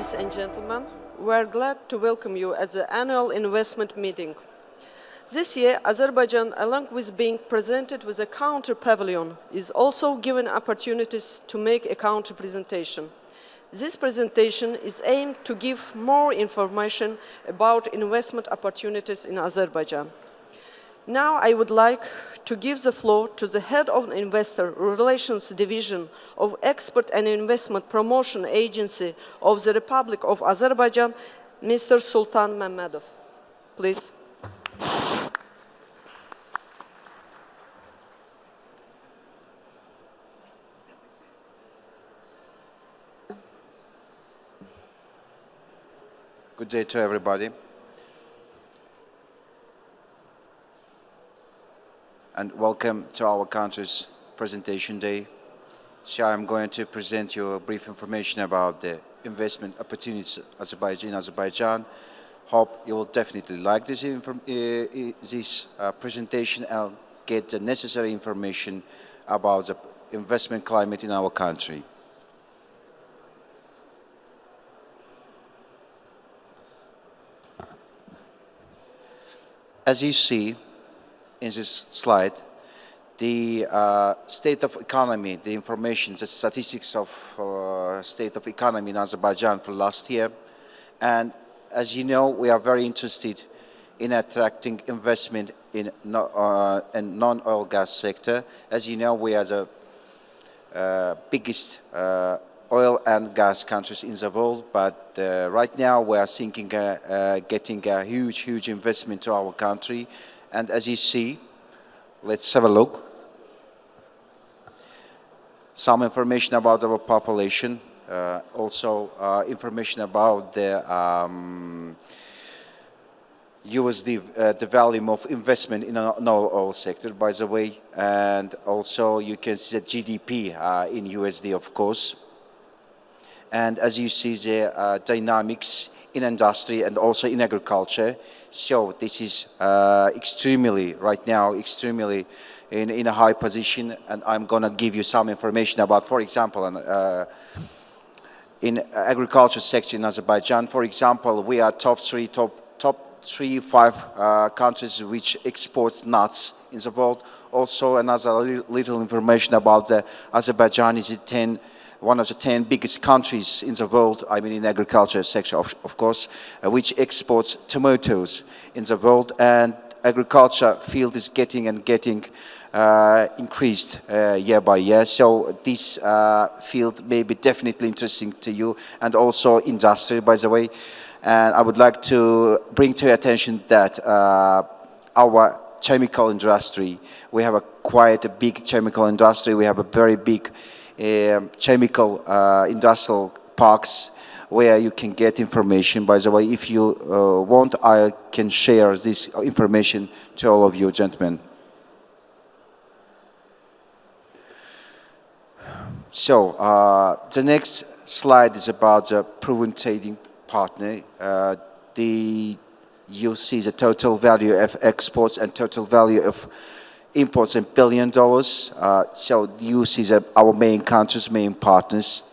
Ladies and gentlemen, we are glad to welcome you at the annual investment meeting. This year, Azerbaijan, along with being presented with a counter pavilion, is also given opportunities to make a counter presentation. This presentation is aimed to give more information about investment opportunities in Azerbaijan. Now I would like to give the floor to the head of the Investor Relations Division of Export and Investment Promotion Agency of the Republic of Azerbaijan, Mr. Sultan Mehmedov. Please. Good day to everybody. And welcome to our country's presentation day. So I'm going to present you a brief information about the investment opportunities in Azerbaijan. Hope you will definitely like this presentation and get the necessary information about the investment climate in our country. As you see in this slide, the state of economy, the information, the statistics of state of economy in Azerbaijan for last year. And as you know, we are very interested in attracting investment in non-oil gas sector. As you know, we are the biggest oil and gas countries in the world, but right now we are thinking getting a huge investment to our country. And as you see, let's have a look. Some information about our population, also information about the USD, the volume of investment in the oil sector, by the way, and also you can see the GDP in USD, of course. And as you see, the dynamics in industry and also in agriculture. So this is extremely in a high position, and I'm going to give you some information about, for example, in agriculture sector in Azerbaijan. For example, we are top three, five countries which exports nuts in the world. Also, another little information about Azerbaijan is one of the 10 biggest countries in the world, I mean in agriculture sector, of course, which exports tomatoes in the world, and agriculture field is getting increased year by year. So this field may be definitely interesting to you, and also industry, by the way. And I would like to bring to your attention that our chemical industry, we have quite a big chemical industry. We have a very big chemical industrial parks where you can get information. By the way, if you want, I can share this information to all of you, gentlemen. So the next slide is about the proven trading partner. You see the total value of exports and total value of imports in $1 billion. So you see our main countries, main partners,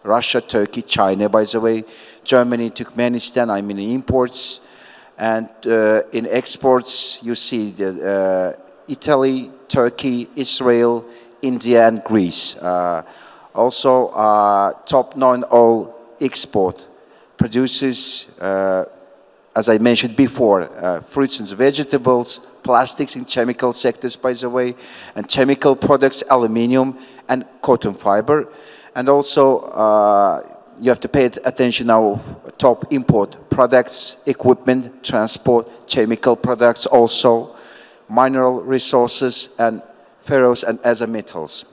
Russia, Turkey, China, by the way, Germany, Turkmenistan, I mean imports. And in exports, you see Italy, Turkey, Israel, India, and Greece. Also, top non-oil export producers, as I mentioned before, fruits and vegetables, plastics and chemical sectors, by the way, and chemical products, aluminium and cotton fiber. And also, you have to pay attention now, top import products, equipment, transport, chemical products, also mineral resources and ferrous and other metals.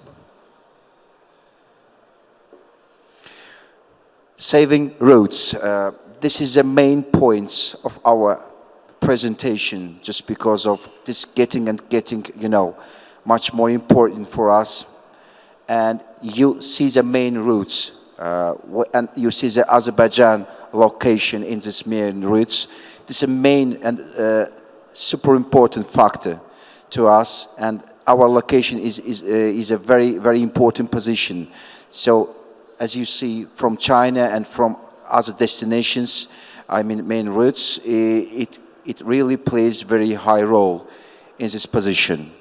Saving roads. This is the main points of our presentation, just because of this getting, you know, much more important for us. And you see the main routes, and you see the Azerbaijan location in this main routes. This is a main and super important factor to us, and our location is a very important position. So as you see, from China and from other destinations, I mean main routes, it really plays very high role in this position.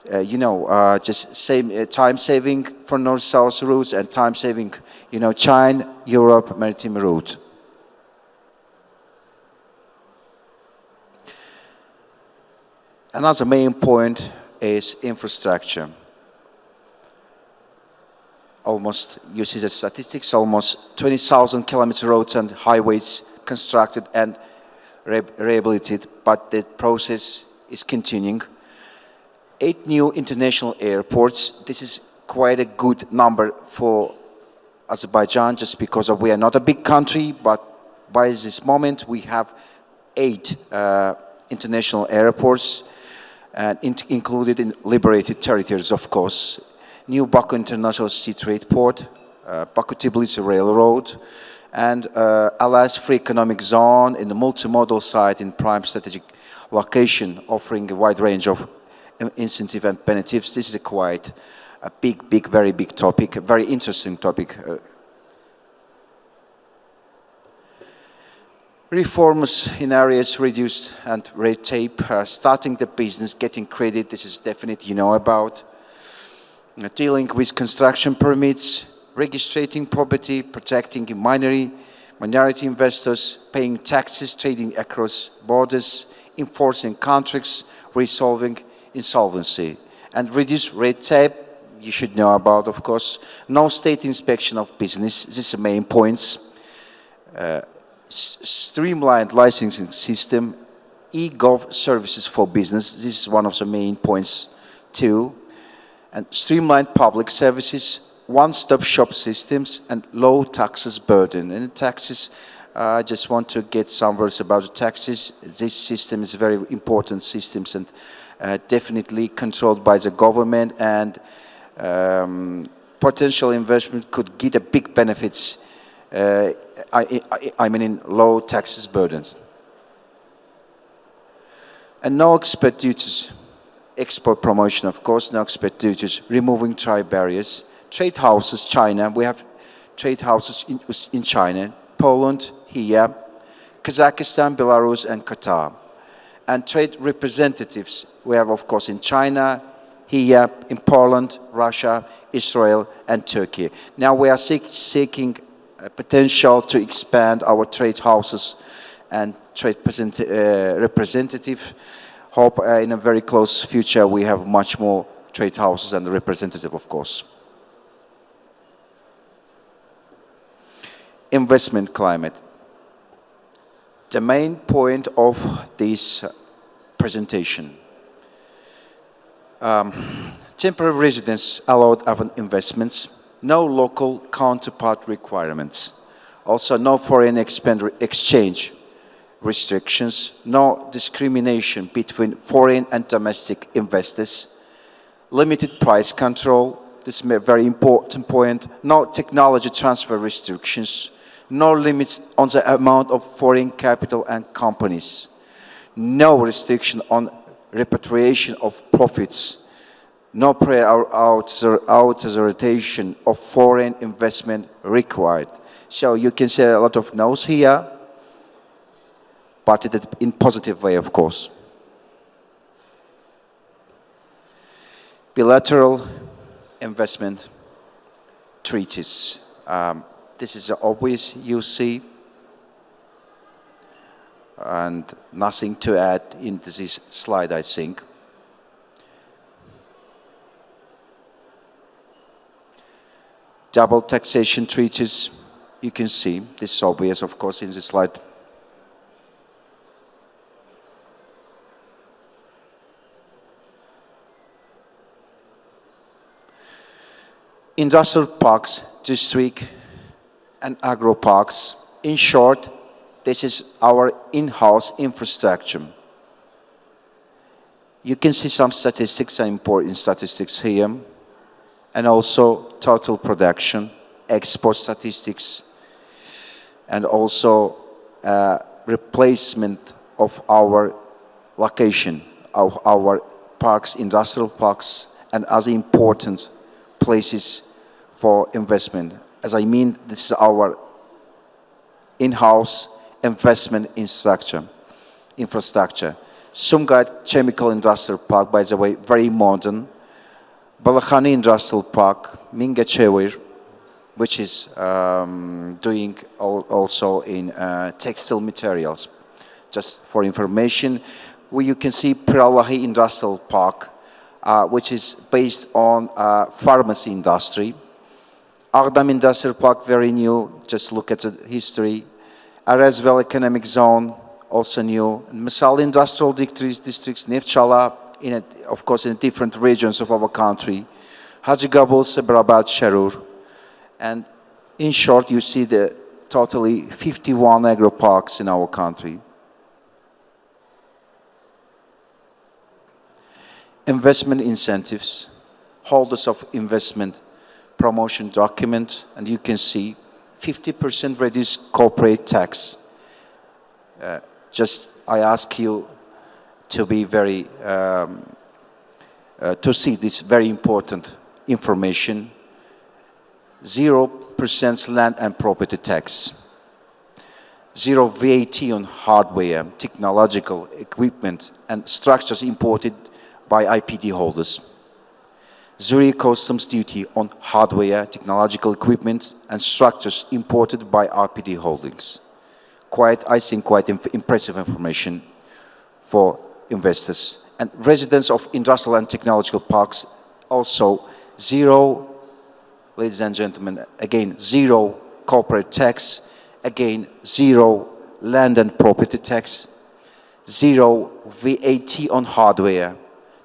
Just same time saving for north-south routes and time saving, China, Europe, maritime route. Another main point is infrastructure. You see the statistics, almost 20,000 kilometer roads and highways constructed and rehabilitated, but the process is continuing. 8 new international airports. This is quite a good number for Azerbaijan, just because we are not a big country, but by this moment we have 8 international airports, and included in liberated territories, of course. New Baku International Sea Trade Port, Baku-Tbilisi Railroad, and Alas Free Economic Zone in the multimodal site in prime strategic location, offering a wide range of incentive and benefits. This is quite a very big topic, a very interesting topic. Reforms in areas reduced and red tape, starting the business, getting credit, this is definite, about. Dealing with construction permits, registrating property, protecting minority investors, paying taxes, trading across borders, enforcing contracts, resolving insolvency, and reduce red tape, you should know about, of course. No state inspection of business, these are main points. Streamlined licensing system, e-gov services for business, this is one of the main points too. And streamlined public services, one-stop shop systems, and low taxes burden. And taxes, I just want to get some words about the taxes. This system is a very important system and definitely controlled by the government, and potential investment could get a big benefits, I mean in low taxes burdens. And no export duties. Export promotion, of course, no export duties, removing trade barriers. Trade houses, China, we have trade houses in China, Poland, here, Kazakhstan, Belarus, and Qatar. And trade representatives, we have, of course, in China, here, in Poland, Russia, Israel, and Turkey. Now we are seeking a potential to expand our trade houses and trade representative. Hope in a very close future we have much more trade houses and representative, of course. Investment climate. The main point of this presentation. Temporary residence allowed of investments, no local counterpart requirements. Also no foreign exchange restrictions, no discrimination between foreign and domestic investors, limited price control, this is a very important point, no technology transfer restrictions, no limits on the amount of foreign capital and companies, no restriction on repatriation of profits, no prior authorization of foreign investment required. So you can say a lot of no's here, but in positive way, of course. Bilateral investment treaties. This is obvious, you see, and nothing to add in this slide, I think. Double taxation treaties, you can see, this is obvious, of course, in this slide. Industrial parks, district and agro parks. In short, this is our in-house infrastructure. You can see some statistics, important statistics here, and also total production, export statistics, and also replacement of our location, of our parks, industrial parks, and other important places for investment. As I mean, this is our in-house investment infrastructure. Sumgayit Chemical Industrial Park, by the way, very modern. Balakhani Industrial Park, Mingachewir, which is doing also in textile materials. Just for information, you can see Piralahi Industrial Park, which is based on pharmacy industry. Agdam Industrial Park, very new, just look at the history. Arazvel Economic Zone, also new. Misal Industrial Districts, Neftchala, of course in different regions of our country. Hacı Gabul, Sebrabad, Sherur. And in short, you see the totally 51 agro parks in our country. Investment incentives, holders of investment promotion document, and you can see 50% reduced corporate tax. I ask you to be very, to see this very important information. 0% land and property tax. 0 VAT on hardware, technological equipment, and structures imported by IPD holders. 0 customs duty on hardware, technological equipment, and structures imported by IPD holdings. I think, quite impressive information for investors. And residents of industrial and technological parks, also 0, ladies and gentlemen, again, 0 corporate tax, again, 0 land and property tax, 0 VAT on hardware,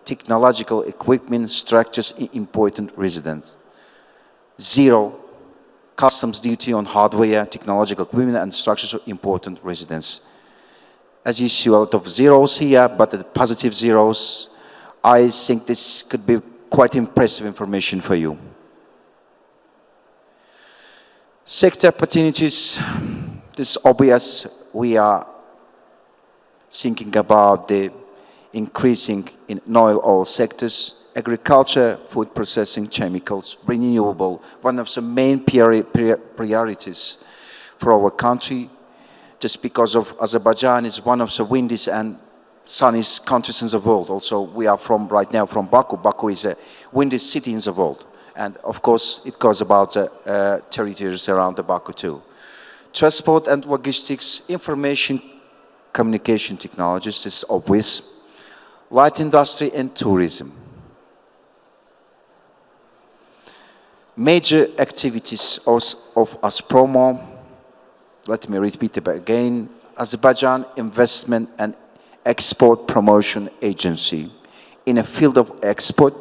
technological equipment, structures, important residents. 0 customs duty on hardware, technological equipment, and structures of important residents. As you see, a lot of zeros here, but the positive zeros. I think this could be quite impressive information for you. Sector opportunities, this is obvious. We are thinking about the increasing in oil sectors, agriculture, food processing, chemicals, renewable, one of the main priorities for our country, just because of Azerbaijan is one of the windiest and sunniest countries in the world. Also, we are right now from Baku. Baku is a windiest city in the world. And of course, it goes about the territories around the Baku too. Transport and logistics, information, communication technologies, this is obvious. Light industry and tourism. Major activities of ASPROMO, let me repeat it again, Azerbaijan Investment and Export Promotion Agency in a field of export,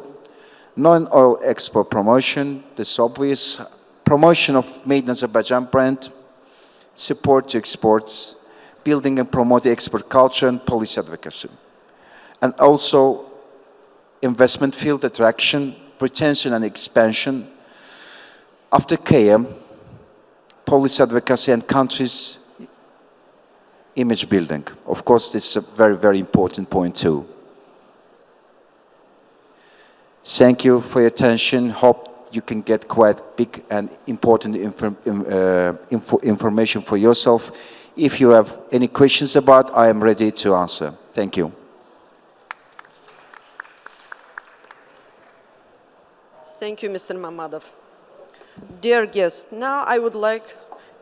non-oil export promotion, this obvious, promotion of made in Azerbaijan brand, support to exports, building and promoting export culture and policy advocacy. And also investment field attraction, retention and expansion. After KM, policy advocacy and countries image building. Of course, this is a very, very important point too. Thank you for your attention. Hope you can get quite big and important information for yourself. If you have any questions about, I am ready to answer. Thank you. Thank you, Mr. Mamadov. Dear guests, now I would like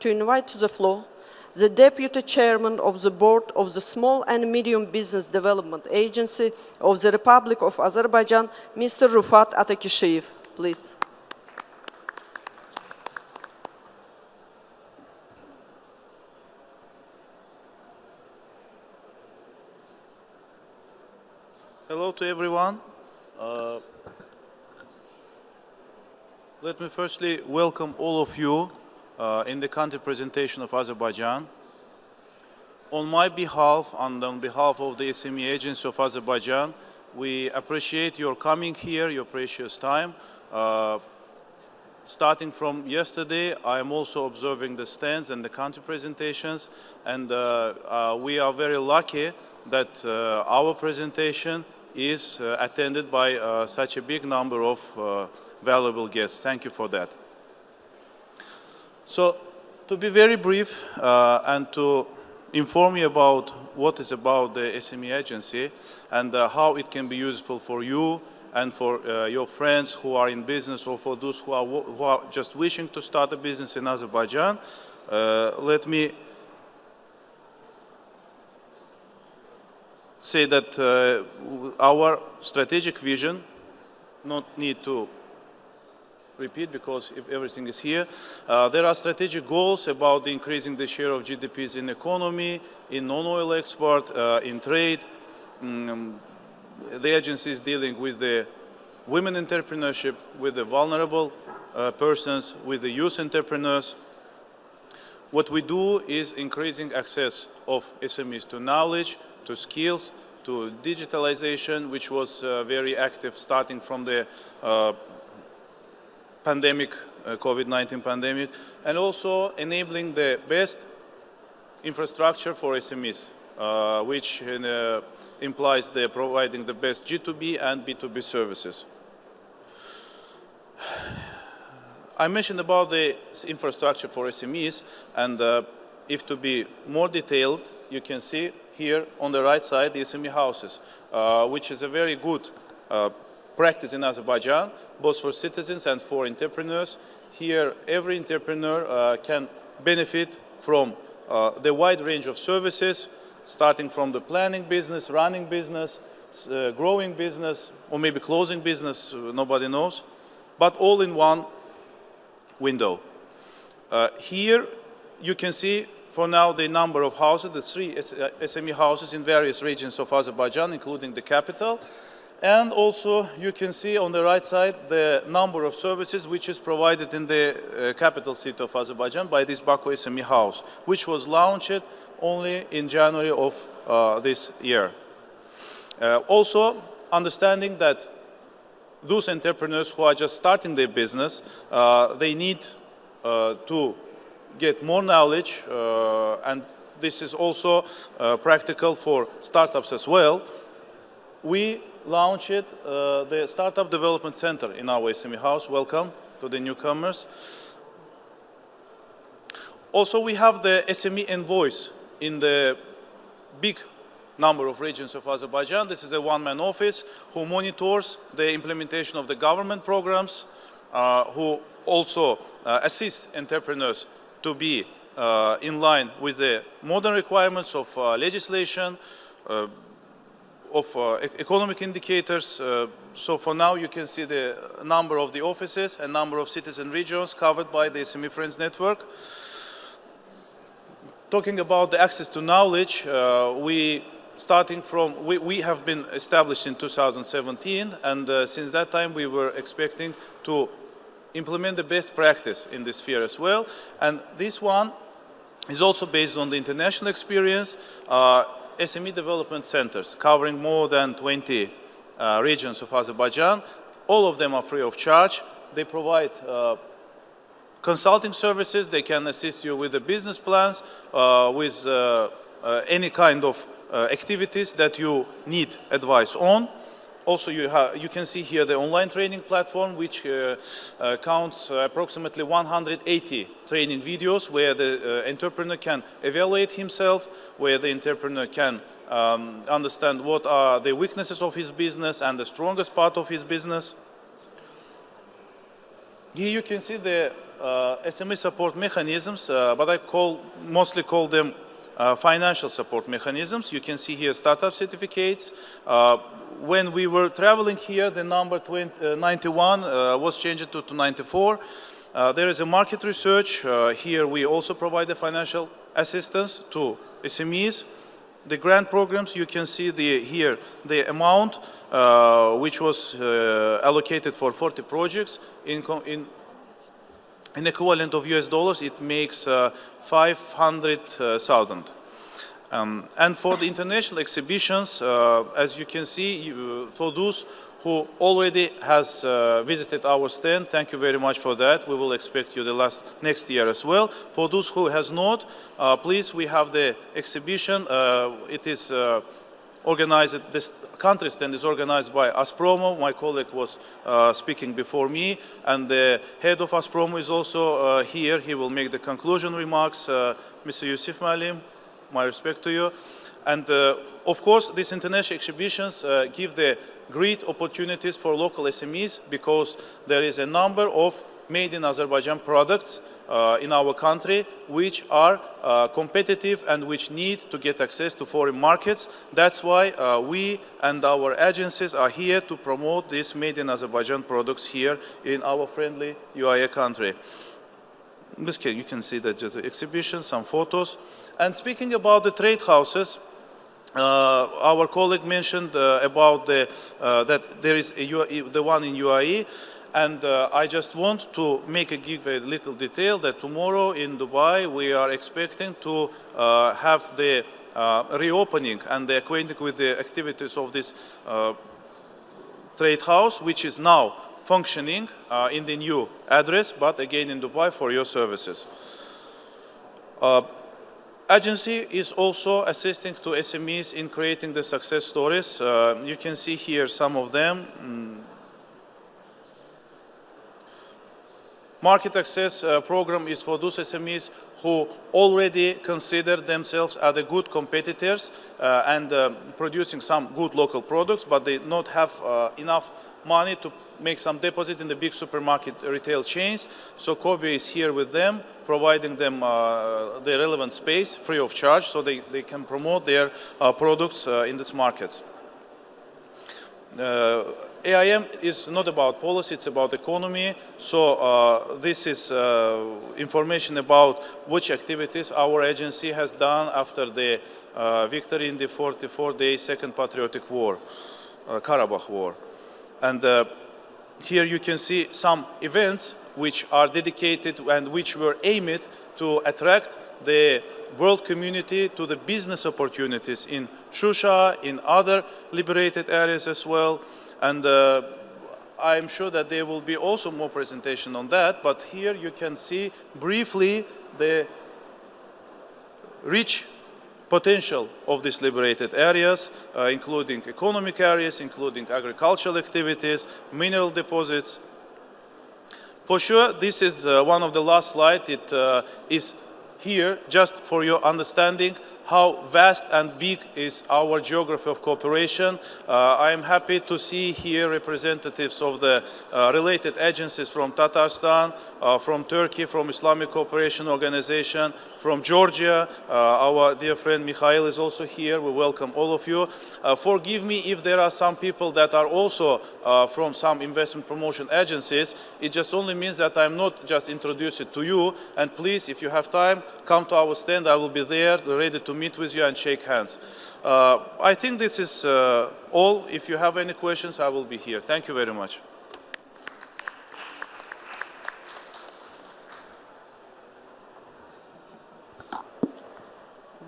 to invite to the floor the Deputy Chairman of the Board of the Small and Medium Business Development Agency of the Republic of Azerbaijan, Mr. Rufat Atakisheyev. Please. Hello to everyone. Let me firstly welcome all of you in the country presentation of Azerbaijan. On my behalf and on behalf of the SME Agency of Azerbaijan, we appreciate your coming here, your precious time. Starting from yesterday, I am also observing the stands and the country presentations, and we are very lucky that our presentation is attended by such a big number of valuable guests. Thank you for that. So To be very brief and to inform you about what is about the SME agency and how it can be useful for you and for your friends who are in business or for those who are just wishing to start a business in Azerbaijan, let me say that our strategic vision, not need to repeat because if everything is here, there are strategic goals about increasing the share of GDPs in economy, in non-oil export, in trade. The agency is dealing with the women entrepreneurship, with the vulnerable persons, with the youth entrepreneurs. What we do is increasing access of SMEs to knowledge, to skills, to digitalization, which was very active starting from the pandemic, COVID-19 pandemic, and also enabling the best infrastructure for SMEs, which implies they're providing the best G2B and B2B services. I mentioned about the infrastructure for SMEs, and if to be more detailed, you can see here on the right side the SME houses, which is a very good practice in Azerbaijan, both for citizens and for entrepreneurs. Here, every entrepreneur can benefit from the wide range of services, starting from the planning business, running business, growing business, or maybe closing business, nobody knows, but all in one window. Here, you can see for now the number of houses, the 3 SME houses in various regions of Azerbaijan, including the capital. And also, you can see on the right side the number of services which is provided in the capital city of Azerbaijan by this Baku SME house, which was launched only in January of this year. Also, understanding that those entrepreneurs who are just starting their business, they need to get more knowledge, and this is also practical for startups as well. We launched the Startup Development Center in our SME house. Welcome to the newcomers. Also, we have the SME envoys in the big number of regions of Azerbaijan. This is a one-man office who monitors the implementation of the government programs, who also assists entrepreneurs to be in line with the modern requirements of legislation, of economic indicators. So for now, you can see the number of the offices and number of cities and regions covered by the SME Friends Network. Talking about the access to knowledge, we have been established in 2017, and since that time we were expecting to implement the best practice in this sphere as well. And this one is also based on the international experience. SME development centers covering more than 20 regions of Azerbaijan. All of them are free of charge. They provide consulting services. They can assist you with the business plans, with any kind of activities that you need advice on. Also, you can see here the online training platform, which counts approximately 180 training videos where the entrepreneur can evaluate himself, where the entrepreneur can understand what are the weaknesses of his business and the strongest part of his business. Here you can see the SME support mechanisms, but I mostly call them financial support mechanisms. You can see here startup certificates. When we were traveling here, the number 91 was changed to 94. There is a market research. Here we also provide the financial assistance to SMEs. The grant programs, you can see here the amount which was allocated for 40 projects. In equivalent of US dollars, it makes 500,000. And for the international exhibitions, as you can see, for those who already has visited our stand, thank you very much for that. We will expect you next year as well. For those who has not, please, we have the exhibition. It is organized, this country stand is organized by Aspromo. My colleague was speaking before me, and the head of Aspromo is also here. He will make the conclusion remarks. Mr. Yusuf Malim, my respect to you. And of course, these international exhibitions give the great opportunities for local SMEs because there is a number of made in Azerbaijan products in our country which are competitive and which need to get access to foreign markets. That's why we and our agencies are here to promote these made in Azerbaijan products here in our friendly UAE country. You can see that just the exhibition, some photos. And speaking about the trade houses, our colleague mentioned about that there is the one in UAE. And I just want to give a little detail that tomorrow in Dubai we are expecting to have the reopening and the acquainting with the activities of this trade house, which is now functioning in the new address, but again in Dubai for your services. Agency is also assisting to SMEs in creating the success stories. You can see here some of them. Market access program is for those SMEs who already consider themselves as the good competitors and producing some good local products, but they not have enough money to make some deposit in the big supermarket retail chains. So Kobe is here with them, providing them the relevant space free of charge so they can promote their products in these markets. AIM is not about policy, it's about economy. So this is information about which activities our agency has done after the victory in the 44-day Second Patriotic War, Karabakh War. And here you can see some events which are dedicated and which were aimed to attract the world community to the business opportunities in Shusha, in other liberated areas as well. And I'm sure that there will be also more presentation on that, but here you can see briefly the rich potential of these liberated areas, including economic areas, including agricultural activities, mineral deposits. For sure, this is one of the last slides. It is here just for your understanding how vast and big is our geography of cooperation. I am happy to see here representatives of the related agencies from Tatarstan, from Turkey, from Islamic Cooperation Organization, from Georgia. Our dear friend Mikhail is also here. We welcome all of you. Forgive me if there are some people that are also from some investment promotion agencies. It just only means that I'm not just introducing it to you. And please, if you have time, come to our stand. I will be there, ready to meet with you and shake hands. I think this is all. If you have any questions, I will be here. Thank you very much.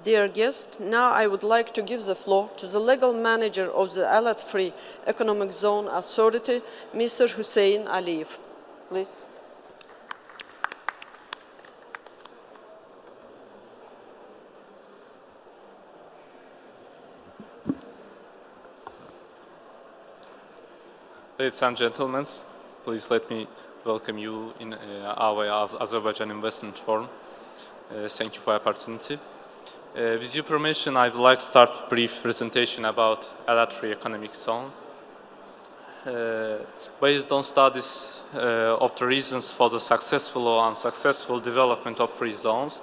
Dear guests, now I would like to give the floor to the legal manager of the Alat Free Economic Zone Authority, Mr. Hussein Aliyev. Please. Ladies and gentlemen, please let me welcome you in our Azerbaijan Investment Forum. Thank you for the opportunity. With your permission, I would like to start a brief presentation about Alat Free Economic Zone. Based on studies of the reasons for the successful or unsuccessful development of free zones,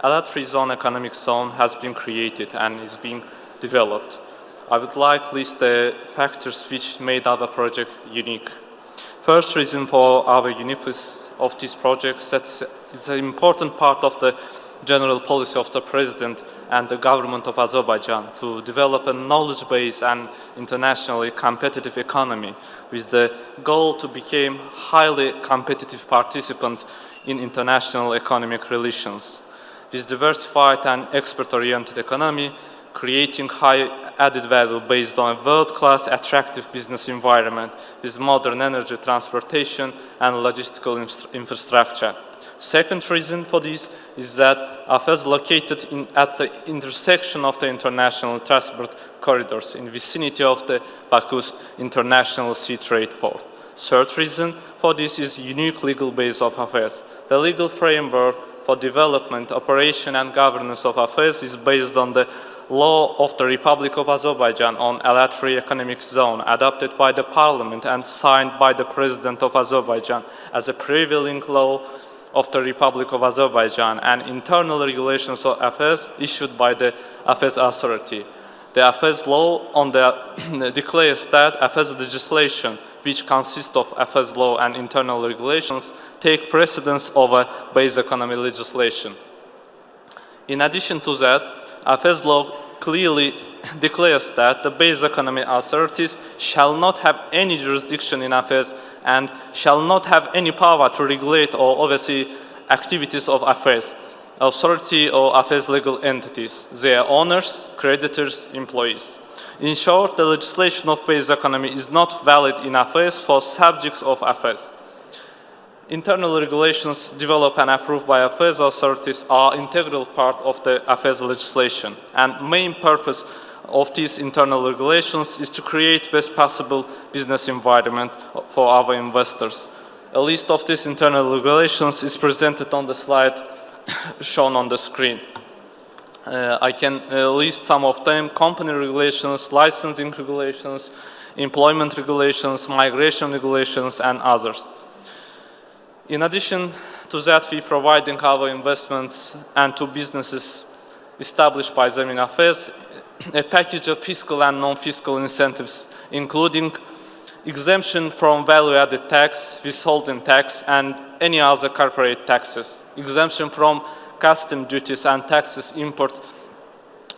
Alat Free Zone Economic Zone has been created and is being developed. I would like to list the factors which made our project unique. First reason for our uniqueness of this project is that it's an important part of the general policy of the President and the government of Azerbaijan to develop a knowledge-based and internationally competitive economy with the goal to become highly competitive participant in international economic relations. With diversified and export-oriented economy, creating high added value based on a world-class attractive business environment with modern energy transportation and logistical infrastructure. Second reason for this is that AFES is located at the intersection of the international transport corridors in vicinity of the Baku's International Sea Trade Port. Third reason for this is unique legal base of AFES. The legal framework for development, operation and governance of AFES is based on the law of the Republic of Azerbaijan on Alat Free Economic Zone, adopted by the Parliament and signed by the President of Azerbaijan as a prevailing law of the Republic of Azerbaijan, and internal regulations of AFES issued by the AFES Authority. The AFES law declares that AFES legislation, which consists of AFES law and internal regulations, take precedence over base economy legislation. In addition to that, AFES law clearly declares that the base economy authorities shall not have any jurisdiction in AFES and shall not have any power to regulate or oversee activities of AFES, authority or AFES legal entities, their owners, creditors, employees. In short, the legislation of base economy is not valid in AFES for subjects of AFES. Internal regulations developed and approved by AFES authorities are an integral part of the AFES legislation, and main purpose of these internal regulations is to create best possible business environment for our investors. A list of these internal regulations is presented on the slide shown on the screen. I can list some of them: company regulations, licensing regulations, employment regulations, migration regulations, and others. In addition to that, we providing our investments and to businesses established by them in AFES a package of fiscal and non-fiscal incentives, including exemption from value-added tax, withholding tax, and any other corporate taxes, exemption from custom duties and taxes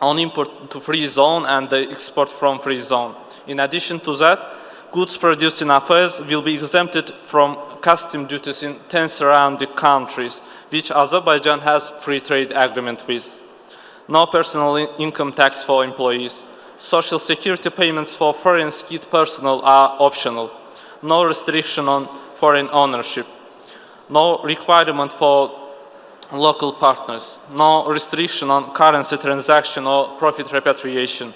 on import to free zone and the export from free zone. In addition to that, goods produced in AFES will be exempted from custom duties in 10 surrounding countries, which Azerbaijan has free trade agreement with. No personal income tax for employees. Social security payments for foreign skilled personnel are optional. No restriction on foreign ownership. No requirement for local partners. No restriction on currency transaction or profit repatriation.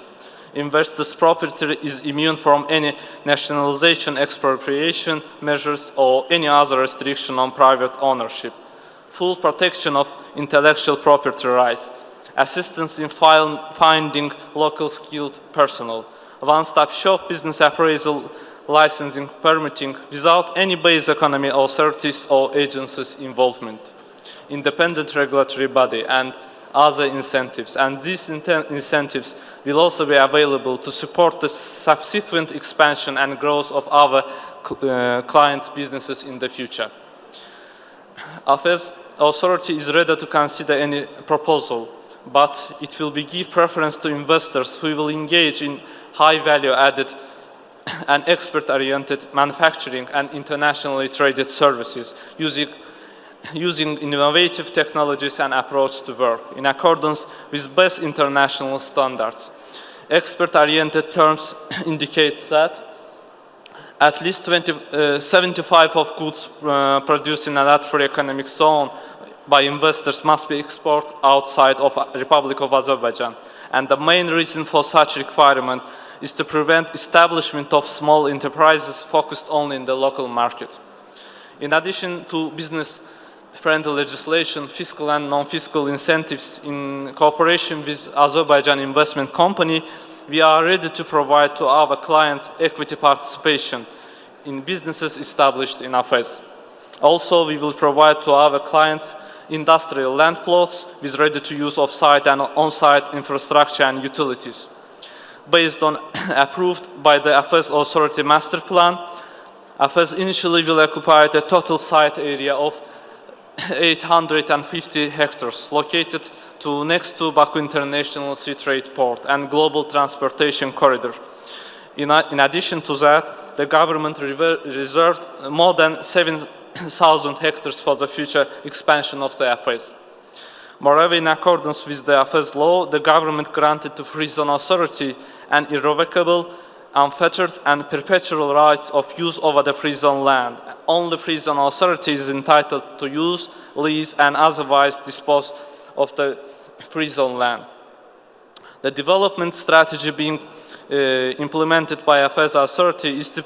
Investors' property is immune from any nationalization, expropriation measures, or any other restriction on private ownership. Full protection of intellectual property rights. Assistance in finding local skilled personnel. One-stop shop business appraisal, licensing, permitting, without any base economy authorities or agencies' involvement. Independent regulatory body and other incentives, and these incentives will also be available to support the subsequent expansion and growth of our clients' businesses in the future. AFES authority is ready to consider any proposal, but it will give preference to investors who will engage in high value-added and expert-oriented manufacturing and internationally traded services using innovative technologies and approach to work in accordance with best international standards. Expert-oriented terms indicate that at least 75% of goods produced in a Alat-free economic zone by investors must be exported outside of the Republic of Azerbaijan. And the main reason for such requirement is to prevent establishment of small enterprises focused only in the local market. In addition to business-friendly legislation, fiscal and non-fiscal incentives in cooperation with Azerbaijan Investment Company, we are ready to provide to our clients equity participation in businesses established in AFES. Also, we will provide to our clients industrial land plots with ready-to-use off-site and on-site infrastructure and utilities. Based on approved by the AFES Authority Master Plan, AFES initially will occupy the total site area of 850 hectares located next to Baku International Sea Trade Port and Global Transportation Corridor. In addition to that, the government reserved more than 7,000 hectares for the future expansion of the AFES. Moreover, in accordance with the AFES law, the government granted to Free Zone Authority an irrevocable unfettered and perpetual rights of use over the free zone land. Only free zone authority is entitled to use, lease, and otherwise dispose of the free zone land. The development strategy being implemented by Afes Authority is to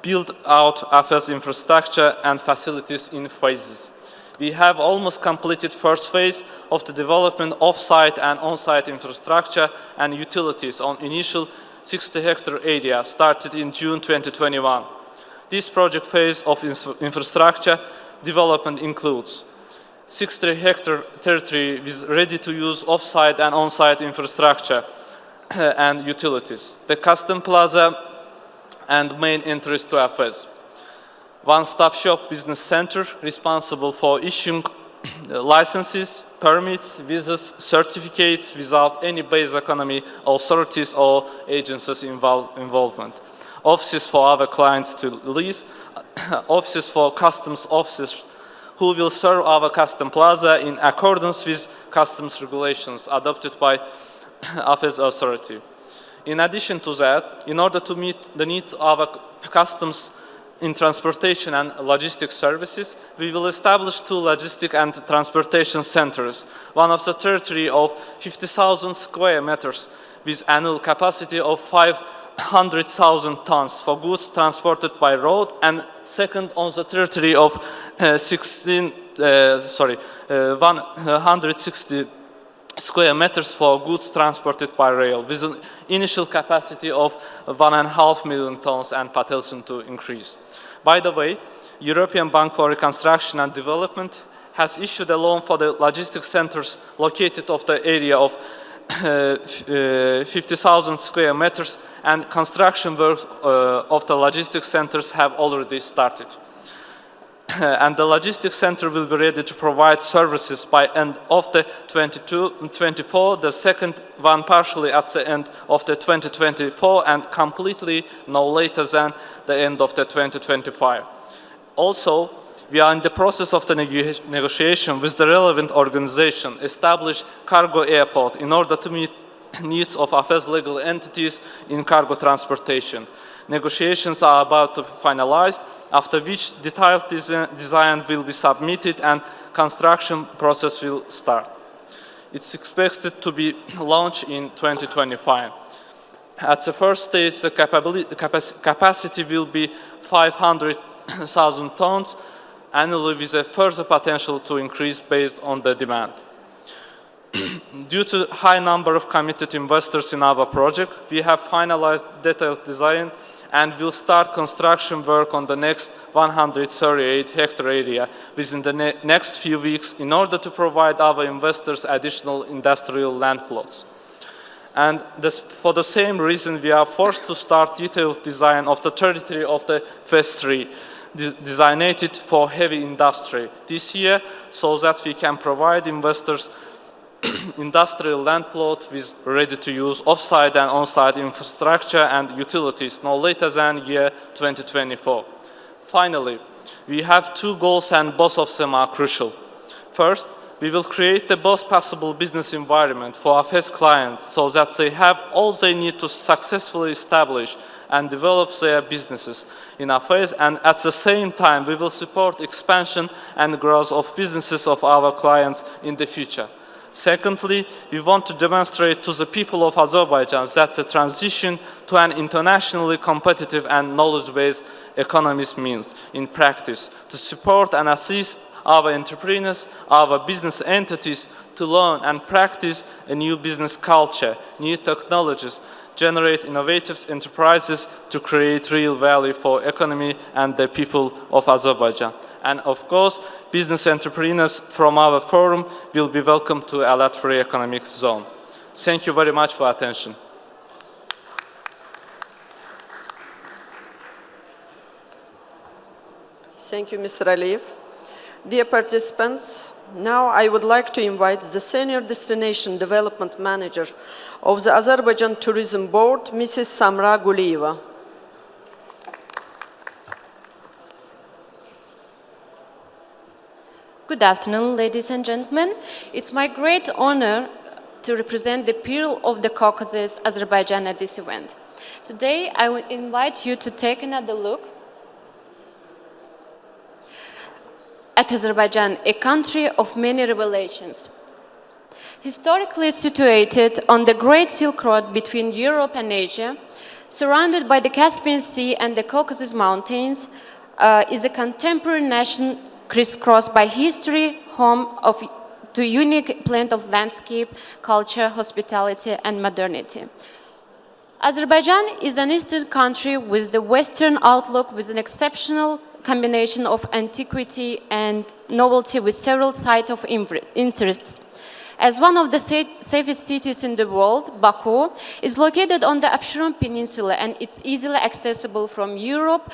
build out Afes infrastructure and facilities in phases. We have almost completed first phase of the development off-site and on-site infrastructure and utilities on initial 60-hectare area started in June 2021. This project phase of infrastructure development includes 60-hectare territory with ready-to-use off-site and on-site infrastructure and utilities, the custom plaza and main entrance to Afes. One-stop shop business center responsible for issuing licenses, permits, visas, certificates without any base economy authorities or agencies involvement. Offices for our clients to lease, offices for customs officers who will serve our custom plaza in accordance with customs regulations adopted by Afes Authority. In addition to that, in order to meet the needs of our customs in transportation and logistics services, we will establish 2 logistic and transportation centers, one of the territory of 50,000 square meters with annual capacity of 500,000 tons for goods transported by road, and second on the territory of 160 square meters for goods transported by rail, with an initial capacity of 1.5 million tons and potential to increase. By the way, European Bank for Reconstruction and Development has issued a loan for the logistics centers located of the area of 50,000 square meters, and construction works of the logistics centers have already started. And the logistics center will be ready to provide services by end of the 2024, the second one partially at the end of the 2024, and completely no later than the end of the 2025. Also, we are in the process of the negotiation with the relevant organization, establish cargo airport in order to meet needs of Afes legal entities in cargo transportation. Negotiations are about to be finalized, after which detailed design will be submitted and construction process will start. It's expected to be launched in 2025. At the first stage, the capacity will be 500,000 tons annually, with a further potential to increase based on the demand. Due to high number of committed investors in our project, we have finalized detailed design and will start construction work on the next 138-hectare area within the next few weeks in order to provide our investors additional industrial land plots. And for the same reason, we are forced to start detailed design of the territory of the phase 3, designated for heavy industry this year, so that we can provide investors industrial land plot with ready-to-use off-site and on-site infrastructure and utilities no later than year 2024. Finally, we have 2 goals, and both of them are crucial. First, we will create the best possible business environment for Afes clients so that they have all they need to successfully establish and develop their businesses in Afes, and at the same time we will support expansion and growth of businesses of our clients in the future. Secondly, we want to demonstrate to the people of Azerbaijan that the transition to an internationally competitive and knowledge-based economy means, in practice, to support and assist our entrepreneurs, our business entities to learn and practice a new business culture, new technologies, generate innovative enterprises to create real value for economy and the people of Azerbaijan. And of course, business entrepreneurs from our forum will be welcome to Alat Free Economic Zone. Thank you very much for attention. Thank you, Mr. Aliyev. Dear participants, now I would like to invite the Senior Destination Development Manager of the Azerbaijan Tourism Board, Mrs. Samra Guliyeva. Good afternoon, ladies and gentlemen. It's my great honor to represent the Pearl of the Caucasus, Azerbaijan at this event. Today, I will invite you to take another look at Azerbaijan, a country of many revelations. Historically situated on the Great Silk Road between Europe and Asia, surrounded by the Caspian Sea and the Caucasus Mountains, is a contemporary nation crisscrossed by history, home to a unique blend of landscape, culture, hospitality, and modernity. Azerbaijan is an eastern country with the Western outlook, with an exceptional combination of antiquity and novelty, with several sites of interests. As one of the safest cities in the world, Baku is located on the Absheron Peninsula, and it's easily accessible from Europe,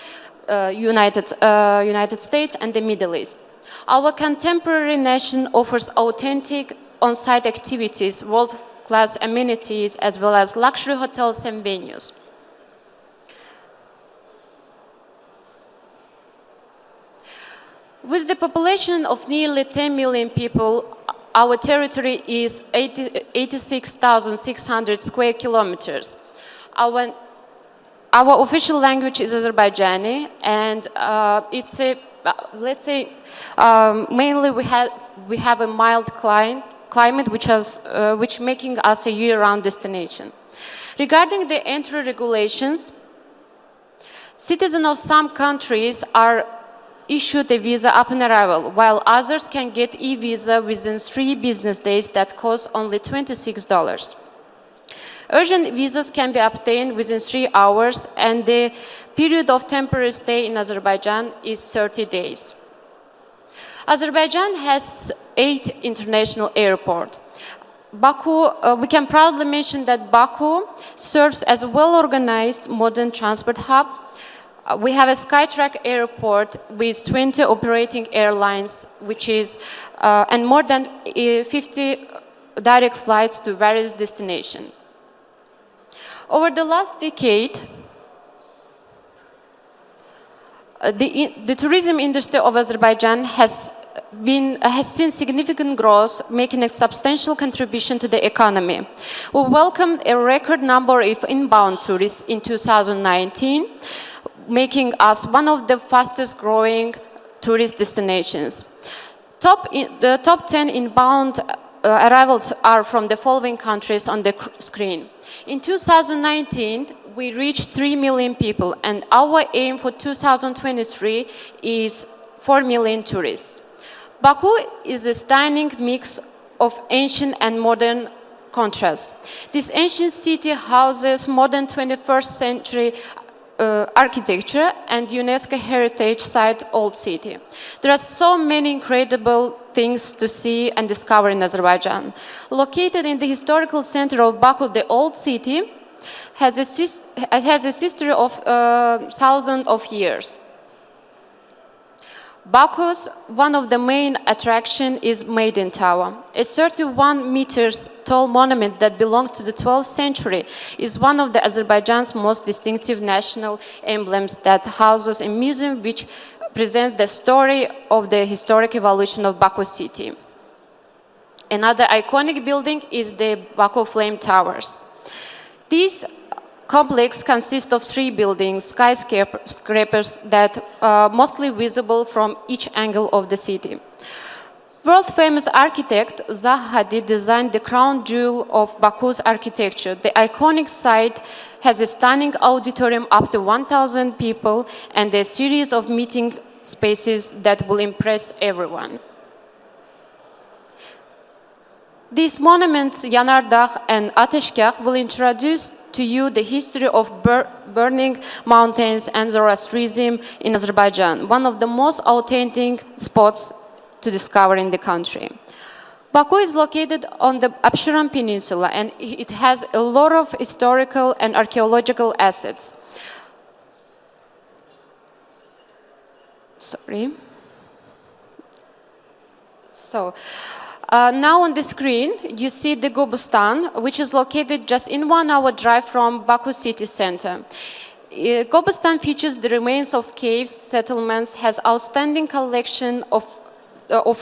United States, and the Middle East. Our contemporary nation offers authentic on-site activities, world-class amenities, as well as luxury hotels and venues. With the population of nearly 10 million people, our territory is 86,600 square kilometers. Our official language is Azerbaijani, and it's a, let's say, mainly we have a mild climate, which making us a year-round destination. Regarding the entry regulations, citizens of some countries are issued a visa upon arrival, while others can get e-visa within 3 business days that cost only $26. Urgent visas can be obtained within 3 hours, and the period of temporary stay in Azerbaijan is 30 days. Azerbaijan has 8 international airports. Baku, we can proudly mention that Baku serves as a well-organized modern transport hub. We have a Skytrack airport with 20 operating airlines, and more than 50 direct flights to various destinations. Over the last decade, the tourism industry of Azerbaijan has seen significant growth, making a substantial contribution to the economy. We welcomed a record number of inbound tourists in 2019, making us one of the fastest growing tourist destinations. The top 10 inbound arrivals are from the following countries on the screen. In 2019, we reached 3 million people, and our aim for 2023 is 4 million tourists. Baku is a stunning mix of ancient and modern contrasts. This ancient city houses modern 21st century architecture and UNESCO heritage site Old City. There are so many incredible things to see and discover in Azerbaijan. Located in the historical center of Baku, the Old City has a history of thousands of years. Baku's one of the main attractions is Maiden Tower. A 31 meters tall monument that belongs to the 12th century is one of Azerbaijan's most distinctive national emblems that houses a museum which presents the story of the historic evolution of Baku city. Another iconic building is the Baku Flame Towers. These complex consists of 3 buildings, skyscrapers that are mostly visible from each angle of the city. World-famous architect Zaha Hadid designed the crown jewel of Baku's architecture. The iconic site has a stunning auditorium up to 1,000 people and a series of meeting spaces that will impress everyone. These monuments, Yanardağ and Ateşgah, will introduce to you the history of burning mountains and Zoroastrianism in Azerbaijan, one of the most authentic spots to discover in the country. Baku is located on the Absheron Peninsula, and it has a lot of historical and archaeological assets. Sorry. Now on the screen, you see the Gobustan, which is located just in 1 hour drive from Baku city center. Gobustan features the remains of caves, settlements, has outstanding collection of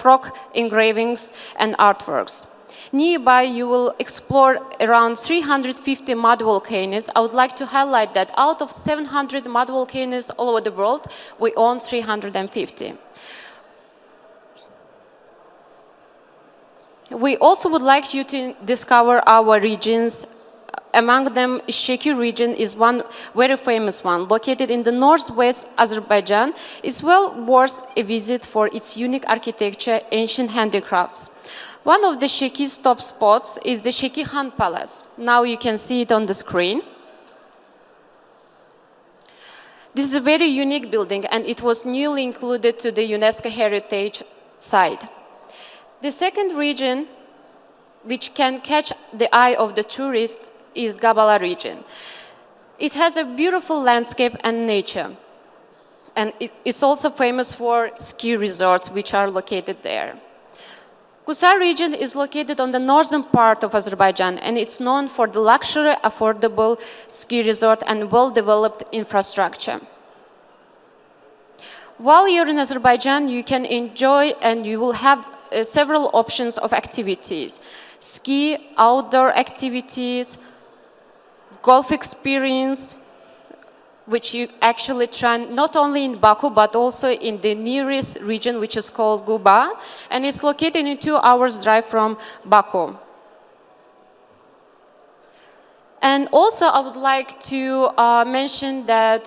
rock engravings and artworks. Nearby, you will explore around 350 mud volcanoes. I would like to highlight that out of 700 mud volcanoes all over the world, we own 350. We also would like you to discover our regions. Among them, Sheki region is one very famous one, located in the northwest Azerbaijan. It's well worth a visit for its unique architecture, ancient handicrafts. One of the Sheki's top spots is the Sheki Han Palace. Now you can see it on the screen. This is a very unique building, and it was newly included to the UNESCO Heritage Site. The second region, which can catch the eye of the tourists, is Gabala region. It has a beautiful landscape and nature, and it's also famous for ski resorts which are located there. Kusar region is located on the northern part of Azerbaijan, and it's known for the luxury, affordable ski resort and well-developed infrastructure. While you're in Azerbaijan, you can enjoy and you will have several options of activities: ski, outdoor activities, golf experience, which you actually try not only in Baku, but also in the nearest region, which is called Guba, and it's located in 2 hours drive from Baku. And also, I would like to mention that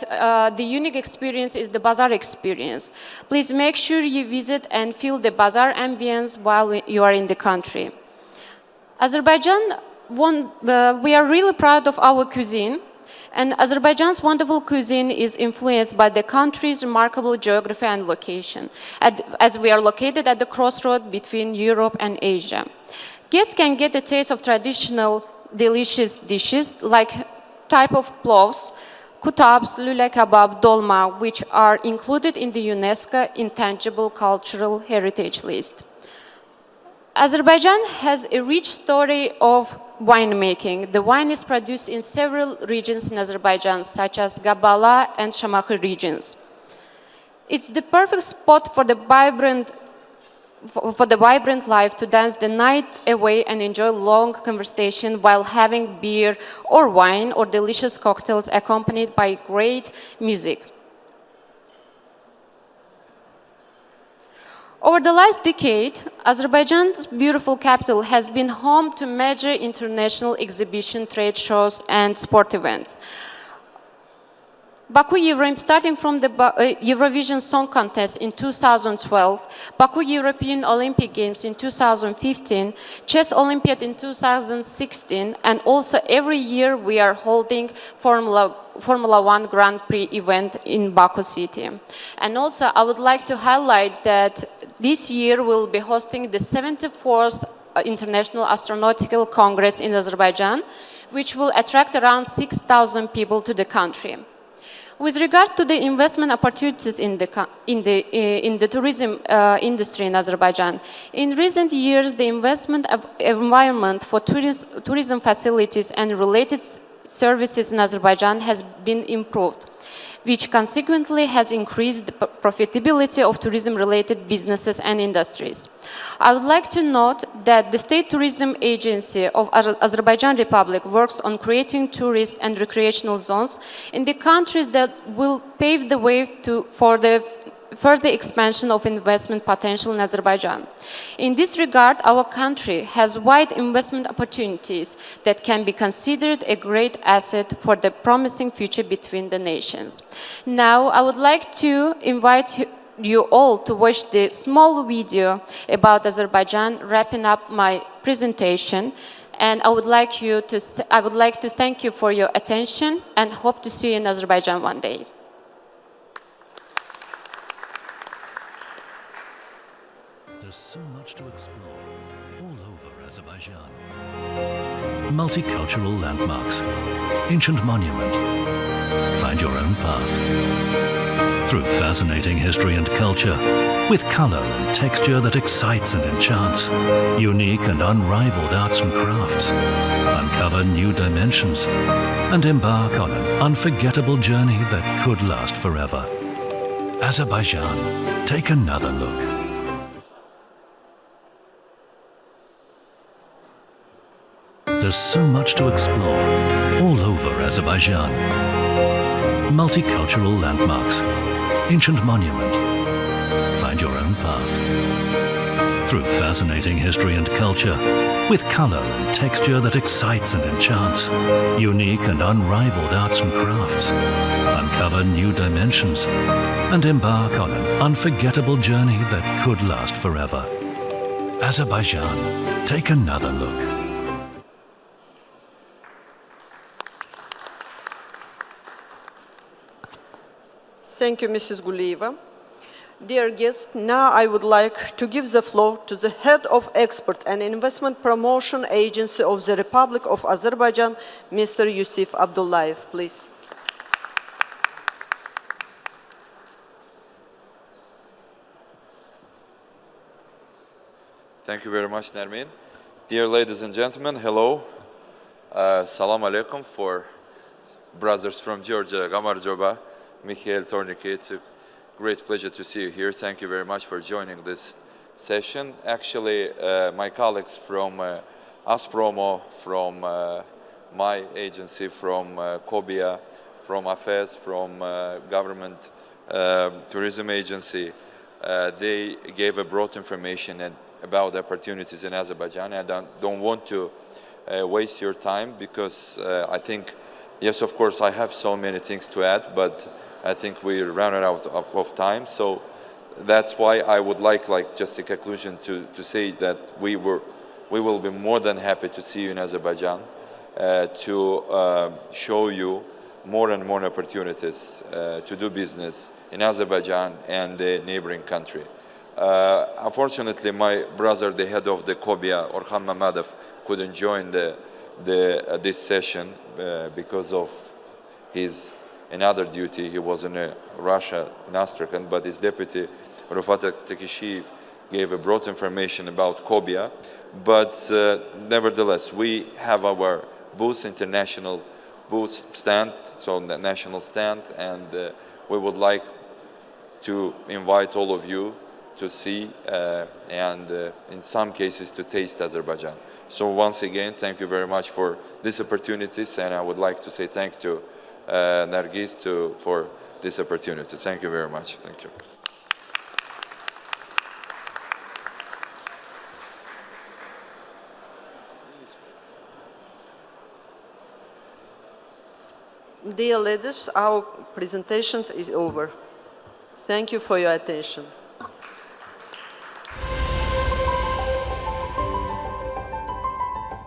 the unique experience is the bazaar experience. Please make sure you visit and feel the bazaar ambience while you are in the country. Azerbaijan, we are really proud of our cuisine, and Azerbaijan's wonderful cuisine is influenced by the country's remarkable geography and location, as we are located at the crossroad between Europe and Asia. Guests can get a taste of traditional delicious dishes like type of plovs, kutabs, lule kebab, dolma, which are included in the UNESCO Intangible Cultural Heritage List. Azerbaijan has a rich story of winemaking. The wine is produced in several regions in Azerbaijan, such as Gabala and Shamakhi regions. It's the perfect spot for the vibrant life, to dance the night away and enjoy long conversation while having beer or wine or delicious cocktails accompanied by great music. Over the last decade, Azerbaijan's beautiful capital has been home to major international exhibition, trade shows, and sport events. Starting from the Eurovision Song Contest in 2012, Baku European Olympic Games in 2015, Chess Olympiad in 2016, and also every year we are holding Formula One Grand Prix event in Baku city. And also I would like to highlight that this year we'll be hosting the 74th International Astronautical Congress in Azerbaijan, which will attract around 6,000 people to the country. With regard to the investment opportunities in the tourism industry in Azerbaijan, in recent years, the investment environment for tourism facilities and related services in Azerbaijan has been improved, which consequently has increased the profitability of tourism-related businesses and industries. I would like to note that the State Tourism Agency of Azerbaijan Republic works on creating tourist and recreational zones in the countries that will pave the way for the further expansion of investment potential in Azerbaijan. In this regard, our country has wide investment opportunities that can be considered a great asset for the promising future between the nations. Now, I would like to invite you all to watch the small video about Azerbaijan, wrapping up my presentation. And I would like to thank you for your attention and hope to see you in Azerbaijan one day. There's so much to explore all over Azerbaijan. Multicultural landmarks, ancient monuments. Find your own path. Through fascinating history and culture, with color and texture that excites and enchants, unique and unrivaled arts and crafts, uncover new dimensions, and embark on an unforgettable journey that could last forever. Azerbaijan, take another look. There's so much to explore all over Azerbaijan. Multicultural landmarks, ancient monuments. Find your own path. Through fascinating history and culture, with color and texture that excites and enchants, unique and unrivaled arts and crafts, uncover new dimensions, and embark on an unforgettable journey that could last forever. Azerbaijan, take another look. Thank you, Mrs. Guliyeva. Dear guests, now I would like to give the floor to the Head of Export and Investment Promotion Agency of the Republic of Azerbaijan, Mr. Yusuf Abdullayev, please. Thank you very much, Nermin. Dear ladies and gentlemen, hello. Salam alaikum for brothers from Georgia, Gamar Joba, Mikhail Tornike. It's a great pleasure to see you here. Thank you very much for joining this session. Actually, my colleagues from Aspromo, from my agency, from Kobia, from AFES, from Government Tourism Agency, they gave a broad information about opportunities in Azerbaijan. I don't want to waste your time because I think, yes, of course, I have so many things to add, but I think we're running out of time. So that's why I would like just a conclusion to say that we will be more than happy to see you in Azerbaijan, to show you more and more opportunities to do business in Azerbaijan and the neighboring country. Unfortunately, my brother, the head of the Kobia, Orhan Mamadov, couldn't join this session because of his another duty. He was in Russia, in Astrakhan, but his deputy, Rufat Tekishiyev, gave a broad information about Kobia. But nevertheless, we have our booth, international booth stand, so the national stand, and we would like to invite all of you to see and in some cases to taste Azerbaijan. So once again, thank you very much for these opportunities, and I would like to say thank to Nargis for this opportunity. Thank you very much. Thank you. Dear ladies, our presentation is over. Thank you for your attention.